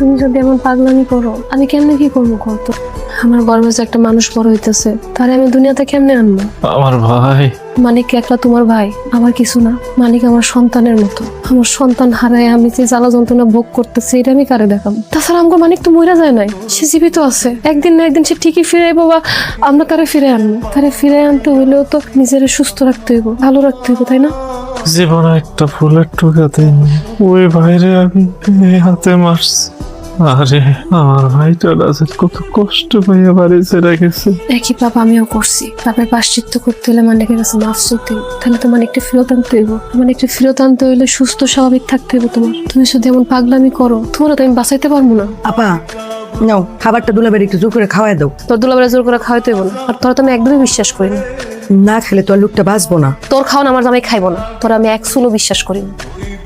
তুমি যদি এমন পাগলামি করো আমি কেমনে কি করবো কত? আমার গর্বে যে একটা মানুষ বড় হইতেছে, তাহলে আমি দুনিয়াতে কেমনে আনবো? আমার ভাই মানিক একলা তোমার ভাই, আমার কিছু না। মানিক আমার সন্তানের মতো। আমার সন্তান হারায় আমি যে জ্বালা যন্ত্রণা ভোগ করতেছি এটা আমি কারে দেখাবো? তাছাড়া আমার মানিক তো মরে যায় নাই, সে জীবিত আছে। একদিন না একদিন সে ঠিকই ফিরে আইবো, বা আমরা তারে ফিরে আনবো। তারে ফিরে আনতে হইলেও তো নিজের সুস্থ রাখতে হইব, ভালো রাখতে হইব, তাই না? জীবনে একটা ফুলের টুকা দেয়নি, ওই ভাইরে আমি এই হাতে মারছি। আরে আমার ভাইটা কত কষ্ট পাইয়া বাড়ি ছেড়ে গেছে। একই পাপ আমিও করছি। পাপের প্রায়শ্চিত্ত করতে হলে মানিকের কাছে মাফ চাইতে হইব। তাহলে তো মানিকটা ফেরত আনতে হইব। মানিকটা ফেরত আনতে হইলে সুস্থ স্বাভাবিক থাকতে হইব তোমার। তুমি যদি এমন পাগলামি করো তোমার তো আমি বাঁচাইতে পারবো না। আপা নাও খাবারটা দুলাবের একটু জোর করে খাওয়াই দাও। তোর দুলাবেলা জোর করে খাওয়াইতে হইব না। আর তোরা তো আমি একদমই বিশ্বাস করি না। না খেলে তো আর লোকটা বাঁচবো না। তোর খাওয়ান আমার জামাই খাইবো না, তোরা আমি এক চুলো বিশ্বাস করি না।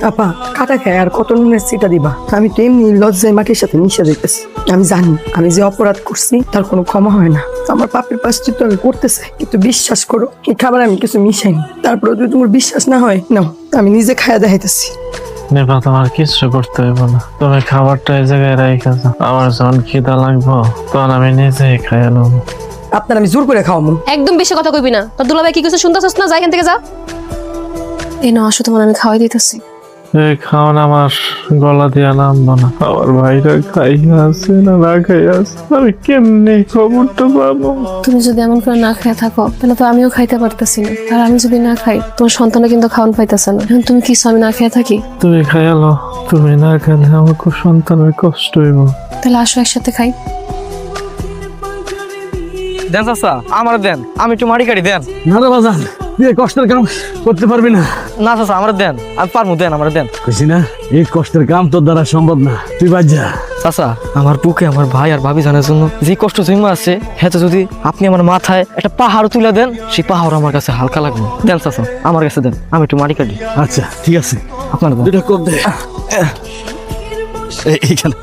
আপা কাটা খায় আর কত নুনের সিটা দিবা? আমি তো এমনি লজ্জায় মাটির সাথে মিশে যেতেছি। আমি জানি আমি যে অপরাধ করছি তার কোনো ক্ষমা হয় না। আমার পাপের প্রায়শ্চিত্ত আমি করতে চাই, কিন্তু বিশ্বাস করো এই খাবার আমি কিছু মিশাইনি। তারপরে যদি তোমার বিশ্বাস না হয় নাও আমি নিজে খাইয়া দেখাইতেছি। নেবা তোমার কিছু করতে হইব না, তুমি খাবারটা এই জায়গায় রাইখা যাও। আমার যখন খিদা লাগবো তখন আমি নিজেই খাইয়া নেবো। আপনার আমি জোর করে খাওয়াবো। একদম বেশি কথা কইবি না। তোর দুলাভাই কি কিছু শুনতেছস না? যা এখান থেকে যা। এই না আসো, তোমার আমি খাওয়াই দিতেছি। এই খাওয়ান আমার গলা দিয়া নামবো না। আমার ভাইরা খাইয়া আছে না না খাইয়া আছে, আমি কেমনে খবরটা পাবো? তুমি যদি এমন করে না খেয়ে থাকো তাহলে তো আমিও খাইতে পারতেছি না। আর আমি যদি না খাই তোমার সন্তানও কিন্তু খাওয়ান পাইতেছে না। এখন তুমি কিছু আমি না খেয়ে থাকি? তুমি খাইয়ালো, তুমি না খেলে আমার খুব সন্তানের কষ্ট হইব। তাহলে আসো একসাথে খাই। দেন চাচা, আমার দেন, আমি একটু মাটি কাটি দেন। না রে বাজান, তুই এই কষ্টের কাম করতে পারবি না। না চাচা, আমার দেন, আমি পারবো, দেন আমার দেন। বুঝছি না, এই কষ্টের কাম তোর দ্বারা সম্ভব না, তুই বাদ যা। চাচা, আমার বুকে আমার ভাই আর ভাবি জানার জন্য যে কষ্ট জমা আছে, হেতে যদি আপনি আমার মাথায় একটা পাহাড় তুলে দেন, সেই পাহাড় আমার কাছে হালকা লাগবে। দেন চাচা, আমার কাছে দেন, আমি একটু মাটি কাটি। আচ্ছা ঠিক আছে, আপনার দেন। দুটা কোপ দে। এইখানে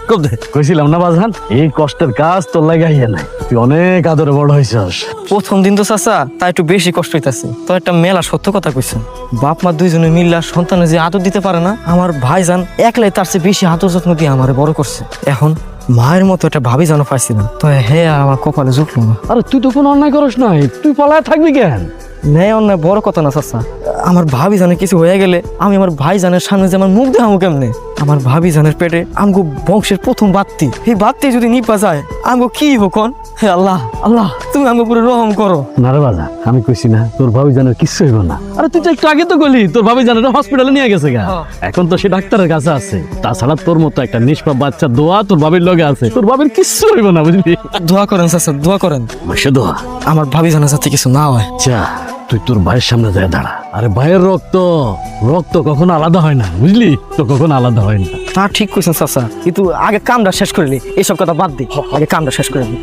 কোপ দে। কইছিলাম না বাজান, এই কষ্টের কাজ তোর লাগে আইয়া নাই, তুই অনেক আদরে বড় হয়েছিস। প্রথম দিন তো চাচা তাই একটু বেশি কষ্ট হইতাছে। তো একটা মেলা সত্য কথা কইছেন, বাপ মা দুইজনে মিল্লা সন্তানের যে আদর দিতে পারে না, আমার ভাইজান একলাই তার চেয়ে বেশি আদর যত্ন দিয়ে আমারে বড় করছে। এখন মায়ের মতো একটা ভাবি যেন পাইছি না, তো হে আর আমার কপালে জুটলো না। আরে তুই তো কোনো অন্যায় করস নাই, তুই পলায় থাকবি কেন? নেই অন্যায় বড় কথা না চাচা, আমার ভাবি জানে কিছু হয়ে গেলে আমি আমার ভাই জানের সামনে যে আমার মুখ দেখাবো কেমনে? আমার ভাবি জানের পেটে আমগো বংশের প্রথম বাত্তি, এই বাত্তি যদি নিপা যায় আমগো কি হোকন? হে আল্লাহ, আল্লাহ তুমি আমগো পুরো রহম করো। না রে বাজান, আমি কইছি না তোর ভাবি জানার কিচ্ছু হইব না। আরে তুই তো একটু আগে তো গলি তোর ভাবি জানার হসপিটালে নিয়ে গেছে গা, এখন তো সে ডাক্তারের কাছে আছে। তাছাড়া তোর মতো একটা নিষ্পাপ বাচ্চা দোয়া তোর ভাবির লগে আছে, তোর ভাবির কিচ্ছু হইব না, বুঝলি? দোয়া করেন চাচা, দোয়া করেন, সে দোয়া। আমার ভাবি জানার সাথে কিছু না হয়। যা তুই তোর ভাইয়ের সামনে যায় দাঁড়া। আরে ভাইয়ের রক্ত রক্ত কখনো আলাদা হয় না, বুঝলি? তো কখনো আলাদা হয় না। তা ঠিক কইছেন চাচা, কিন্তু আগে কামটা শেষ করে নি, এসব কথা বাদ দিই, আগে কামটা শেষ করে নি।